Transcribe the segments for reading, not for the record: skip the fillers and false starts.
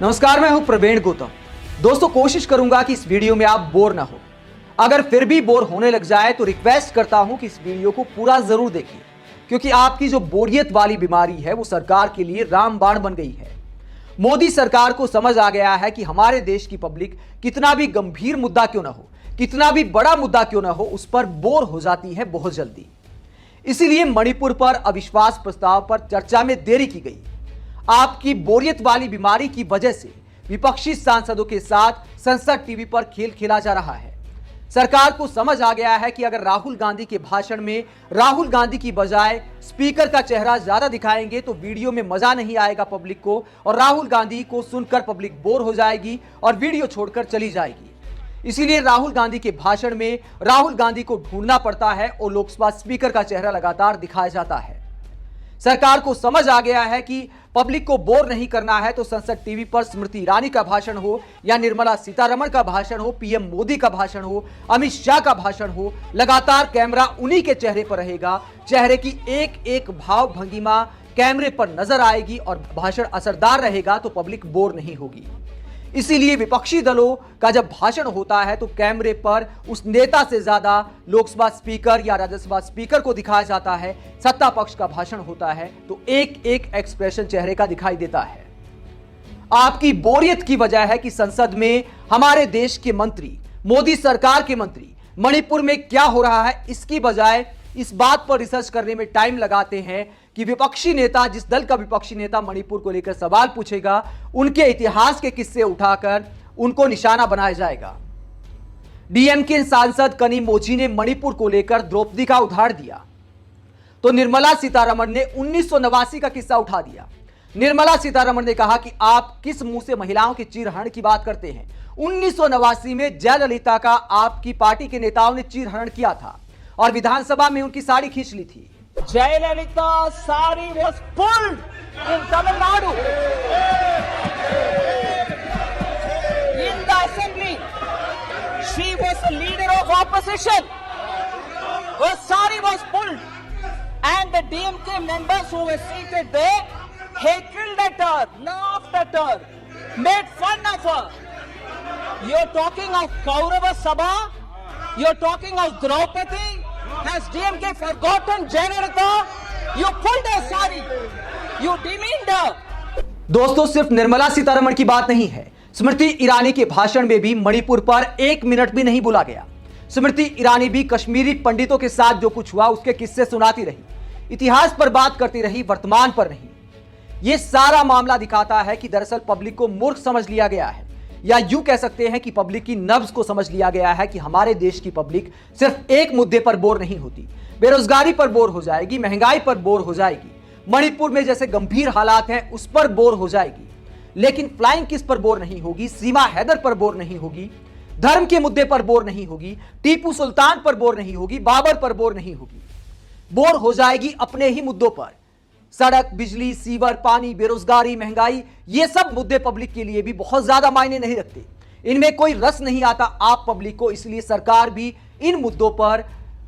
नमस्कार, मैं हूं प्रवीण गौतम। दोस्तों, कोशिश करूंगा कि इस वीडियो में आप बोर ना हो। अगर फिर भी बोर होने लग जाए तो रिक्वेस्ट करता हूं कि इस वीडियो को पूरा जरूर देखिए, क्योंकि आपकी जो बोरियत वाली बीमारी है वो सरकार के लिए रामबाण बन गई है। मोदी सरकार को समझ आ गया है कि हमारे देश की पब्लिक कितना भी गंभीर मुद्दा क्यों ना हो, कितना भी बड़ा मुद्दा क्यों ना हो, उस पर बोर हो जाती है बहुत जल्दी। इसीलिए मणिपुर पर अविश्वास प्रस्ताव पर चर्चा में देरी की गई। आपकी बोरियत वाली बीमारी की वजह से विपक्षी सांसदों के साथ संसद टीवी पर खेल खेला जा रहा है। सरकार को समझ आ गया है कि अगर राहुल गांधी के भाषण में राहुल गांधी की बजाय स्पीकर का चेहरा ज्यादा दिखाएंगे तो वीडियो में मजा नहीं आएगा पब्लिक को, और राहुल गांधी को सुनकर पब्लिक बोर हो जाएगी और वीडियो छोड़कर चली जाएगी। इसीलिए राहुल गांधी के भाषण में राहुल गांधी को ढूंढना पड़ता है और लोकसभा स्पीकर का चेहरा लगातार दिखाया जाता है। सरकार को समझ आ गया है कि पब्लिक को बोर नहीं करना है तो संसद टीवी पर स्मृति ईरानी का भाषण हो या निर्मला सीतारमण का भाषण हो, पीएम मोदी का भाषण हो, अमित शाह का भाषण हो, लगातार कैमरा उन्हीं के चेहरे पर रहेगा। चेहरे की एक एक भाव भंगिमा कैमरे पर नजर आएगी और भाषण असरदार रहेगा तो पब्लिक बोर नहीं होगी। इसीलिए विपक्षी दलों का जब भाषण होता है तो कैमरे पर उस नेता से ज्यादा लोकसभा स्पीकर या राज्यसभा स्पीकर को दिखाया जाता है। सत्ता पक्ष का भाषण होता है तो एक एक एक्सप्रेशन चेहरे का दिखाई देता है। आपकी बोरियत की वजह है कि संसद में हमारे देश के मंत्री, मोदी सरकार के मंत्री मणिपुर में क्या हो रहा है इसकी बजाय इस बात पर रिसर्च करने में टाइम लगाते हैं कि विपक्षी नेता, जिस दल का विपक्षी नेता मणिपुर को लेकर सवाल पूछेगा, उनके इतिहास के किस्से उठाकर उनको निशाना बनाया जाएगा। डीएमके सांसद कनी मोची ने मणिपुर को लेकर द्रौपदी का उदाहरण दिया तो निर्मला सीतारमण ने 1989 का किस्सा उठा दिया। निर्मला सीतारमण ने कहा कि आप किस मुंह से महिलाओं के चीरहरण की बात करते हैं। 1989 में जयललिता का आपकी पार्टी के नेताओं ने चीरहरण किया था और विधानसभा में उनकी साड़ी खींच ली थी। Jayalalitha sari was pulled in Tamil Nadu. In the assembly, she was a leader of opposition. Her sari was pulled, and the DMK members who were seated there heckled at her, laughed at her, made fun of her. You're talking of Kaurava Sabha? You're talking of Draupadi? Has DMK forgotten Jayalalitha? You pulled her sari. You demeaned her. दोस्तों, सिर्फ निर्मला सीतारमण की बात नहीं है। स्मृति ईरानी के भाषण में भी मणिपुर पर 1 मिनट भी नहीं बोला गया। स्मृति ईरानी भी कश्मीरी पंडितों के साथ जो कुछ हुआ उसके किस्से सुनाती रही, इतिहास पर बात करती रही, वर्तमान पर नहीं। यह सारा मामला दिखाता है कि दरअसल पब्लिक को मूर्ख समझ लिया गया है, या यूं कह सकते हैं कि पब्लिक की नब्ज को समझ लिया गया है कि हमारे देश की पब्लिक सिर्फ एक मुद्दे पर बोर नहीं होती। बेरोजगारी पर बोर हो जाएगी, महंगाई पर बोर हो जाएगी, मणिपुर में जैसे गंभीर हालात हैं उस पर बोर हो जाएगी, लेकिन फ्लाइंग किस पर बोर नहीं होगी, सीमा हैदर पर बोर नहीं होगी, धर्म के मुद्दे पर बोर नहीं होगी, टीपू सुल्तान पर बोर नहीं होगी, बाबर पर बोर नहीं होगी। बोर हो जाएगी अपने ही मुद्दों पर। सड़क, बिजली, सीवर, पानी, बेरोजगारी, महंगाई, ये सब मुद्दे पब्लिक के लिए भी बहुत ज्यादा मायने नहीं रखते। इनमें कोई रस नहीं आता आप पब्लिक को। इसलिए सरकार भी इन मुद्दों पर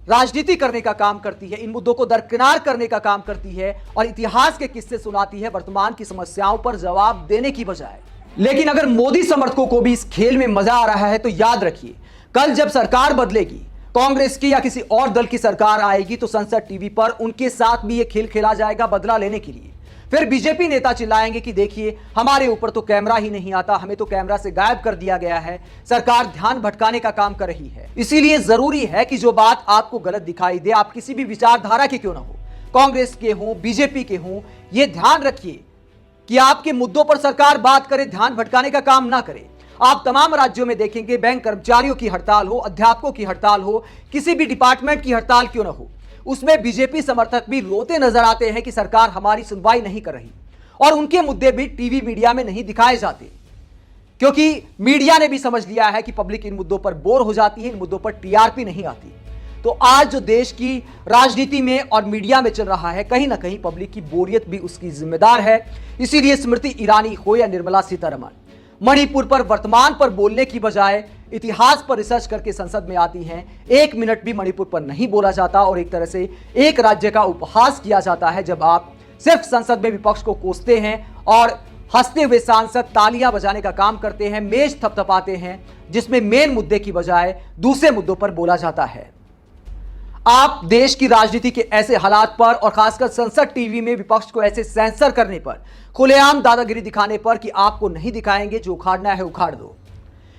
राजनीति करने का काम करती है, इन मुद्दों को दरकिनार करने का काम करती है और इतिहास के किस्से सुनाती है वर्तमान की समस्याओं पर जवाब देने की बजाय। लेकिन अगर मोदी समर्थकों को भी इस खेल में मजा आ रहा है तो याद रखिए, कल जब सरकार बदलेगी, कांग्रेस की या किसी और दल की सरकार आएगी तो संसद टीवी पर उनके साथ भी ये खेल खेला जाएगा बदला लेने के लिए। फिर बीजेपी नेता चिल्लाएंगे कि देखिए हमारे ऊपर तो कैमरा ही नहीं आता, हमें तो कैमरा से गायब कर दिया गया है, सरकार ध्यान भटकाने का काम कर रही है। इसीलिए जरूरी है कि जो बात आपको गलत दिखाई दे, आप किसी भी विचारधारा के क्यों ना हो, कांग्रेस के हो, बीजेपी के हो, यह ध्यान रखिए कि आपके मुद्दों पर सरकार बात करे, ध्यान भटकाने का काम ना करे। आप तमाम राज्यों में देखेंगे, बैंक कर्मचारियों की हड़ताल हो, अध्यापकों की हड़ताल हो, किसी भी डिपार्टमेंट की हड़ताल क्यों ना हो, उसमें बीजेपी समर्थक भी रोते नजर आते हैं कि सरकार हमारी सुनवाई नहीं कर रही, और उनके मुद्दे भी टीवी मीडिया में नहीं दिखाए जाते, क्योंकि मीडिया ने भी समझ लिया है कि पब्लिक इन मुद्दों पर बोर हो जाती है, इन मुद्दों पर टीआरपी नहीं आती। तो आज जो देश की राजनीति में और मीडिया में चल रहा है, कहीं ना कहीं पब्लिक की बोरियत भी उसकी जिम्मेदार है। इसीलिए स्मृति ईरानी हो या निर्मला सीतारमण, मणिपुर पर वर्तमान पर बोलने की बजाय इतिहास पर रिसर्च करके संसद में आती हैं। 1 मिनट भी मणिपुर पर नहीं बोला जाता और एक तरह से एक राज्य का उपहास किया जाता है जब आप सिर्फ संसद में विपक्ष को कोसते हैं और हंसते हुए सांसद तालियां बजाने का काम करते हैं, मेज थपथपाते हैं, जिसमें मेन मुद्दे की बजाय दूसरे मुद्दों पर बोला जाता है। आप देश की राजनीति के ऐसे हालात पर और खासकर संसद टीवी में विपक्ष को ऐसे सेंसर करने पर, खुलेआम दादागिरी दिखाने पर कि आपको नहीं दिखाएंगे, जो उखाड़ना है उखाड़ दो।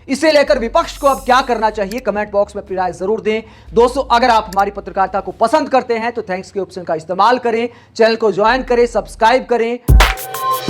इसे लेकर विपक्ष को अब क्या करना चाहिए, कमेंट बॉक्स में अपनी राय जरूर दें। दोस्तों, अगर आप हमारी पत्रकारिता को पसंद करते हैं तो थैंक्स के ऑप्शन का इस्तेमाल करें, चैनल को ज्वाइन करें, सब्सक्राइब करें।